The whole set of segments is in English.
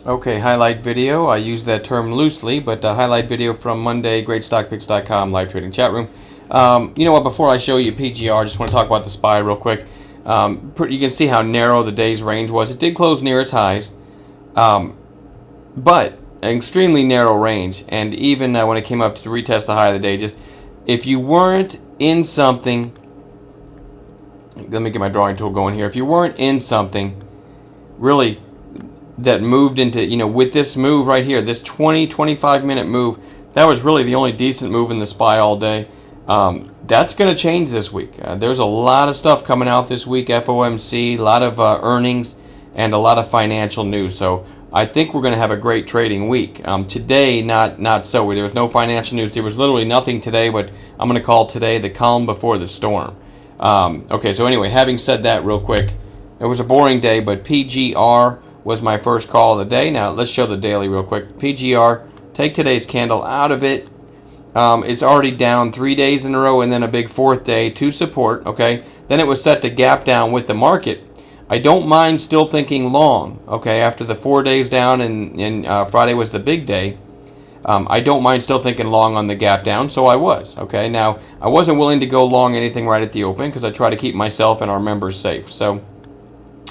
Okay, highlight video. I use that term loosely, but highlight video from Monday, GreatStockPicks.com live trading chat room. You know what? Before I show you PGR, I just want to talk about the SPY real quick. You can see how narrow the day's range was. It did close near its highs, but an extremely narrow range. And even when it came up to retest the high of the day, just if you weren't in something, let me get my drawing tool going here. If you weren't in something, really, that moved into, with this move right here, this 25 minute move, that was really the only decent move in the SPY all day. That's going to change this week. There's a lot of stuff coming out this week, FOMC, a lot of earnings, and a lot of financial news. So I think we're going to have a great trading week. Today, not so. There was no financial news. There was literally nothing today, but I'm going to call today the calm before the storm. Okay, so anyway, having said that real quick, it was a boring day, but PGR was my first call of the day. Now let's show the daily real quick. PGR, take today's candle out of it. It's already down 3 days in a row and then a big fourth day to support. Okay, then it was set to gap down with the market. I don't mind still thinking long. Okay, after the 4 days down and Friday was the big day. I don't mind still thinking long on the gap down, so I was. Okay, now I wasn't willing to go long anything right at the open because I try to keep myself and our members safe. So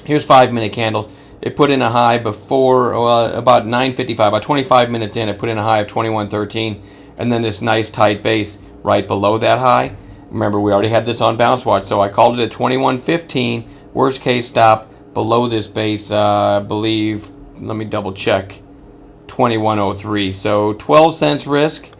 here's 5-minute candles. It put in a high before about 9:55, about 25 minutes in. It put in a high of 21.13, and then this nice tight base right below that high. Remember, we already had this on Bounce Watch, so I called it at 21.15. Worst case stop below this base, I believe. Let me double check. 21.03. So 12 cents risk.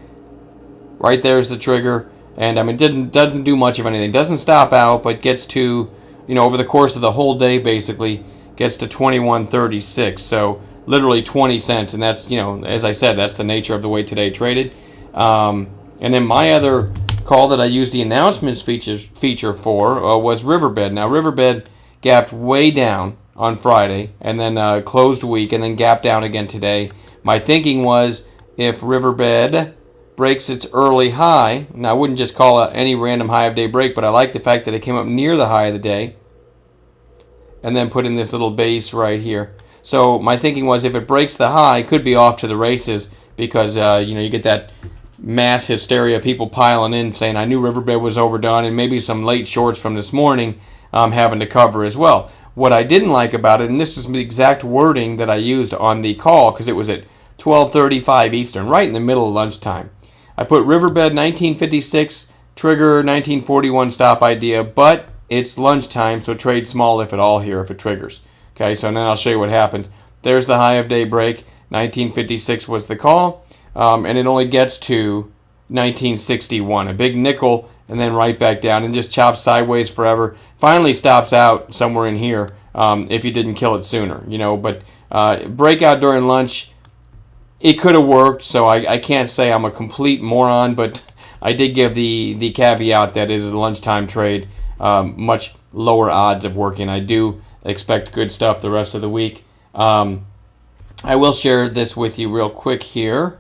Right there's the trigger, and I mean, doesn't do much of anything. Doesn't stop out, but gets to, over the course of the whole day, basically gets to 21.36, so literally 20 cents, and that's, as I said, that's the nature of the way today traded. And then my other call that I used the announcements feature for was Riverbed. Now Riverbed gapped way down on Friday, and then closed weak, and then gapped down again today. My thinking was if Riverbed breaks its early high, and I wouldn't just call it any random high of day break, but I like the fact that it came up near the high of the day, and then put in this little base right here. So my thinking was if it breaks the high, it could be off to the races because, you get that mass hysteria, people piling in saying, I knew Riverbed was overdone, and maybe some late shorts from this morning having to cover as well. What I didn't like about it, and this is the exact wording that I used on the call because it was at 12:35 Eastern, right in the middle of lunchtime. I put Riverbed 1956, trigger 1941 stop idea, but it's lunchtime, so trade small if at all here if it triggers. Okay, so then I'll show you what happens. There's the high of day break. 1956 was the call, and it only gets to 1961. A big nickel, and then right back down, and just chops sideways forever. Finally stops out somewhere in here if you didn't kill it sooner. But breakout during lunch, it could have worked, so I can't say I'm a complete moron, but I did give the caveat that it is a lunchtime trade. Much lower odds of working. I do expect good stuff the rest of the week. I will share this with you real quick here.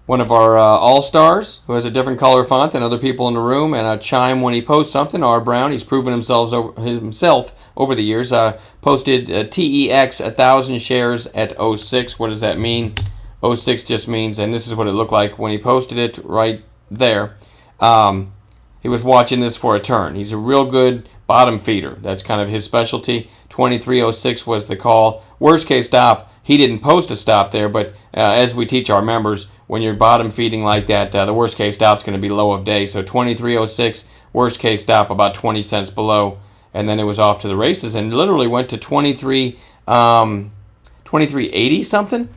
One of our all-stars who has a different color font than other people in the room, and a chime when he posts something. R. Brown, he's proven himself over the years. Posted TEX 1,000 shares at 06. What does that mean? 06 just means, and this is what it looked like when he posted it right there. He was watching this for a turn. He's a real good bottom feeder. That's kind of his specialty. 23.06 was the call. Worst case stop, he didn't post a stop there, but as we teach our members, when you're bottom feeding like that, the worst case stop is going to be low of day. So 23.06, worst case stop about 20 cents below, and then it was off to the races and literally went to 23.80 something.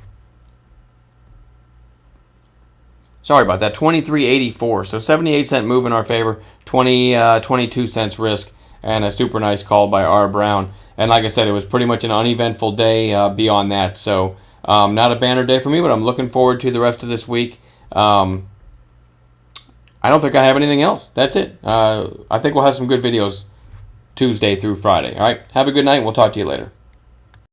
Sorry about that, 23.84. So 78-cent move in our favor, 22 cents risk, and a super nice call by R. Brown. And like I said, it was pretty much an uneventful day beyond that. So not a banner day for me, but I'm looking forward to the rest of this week. I don't think I have anything else. That's it. I think we'll have some good videos Tuesday through Friday. All right, have a good night. We'll talk to you later.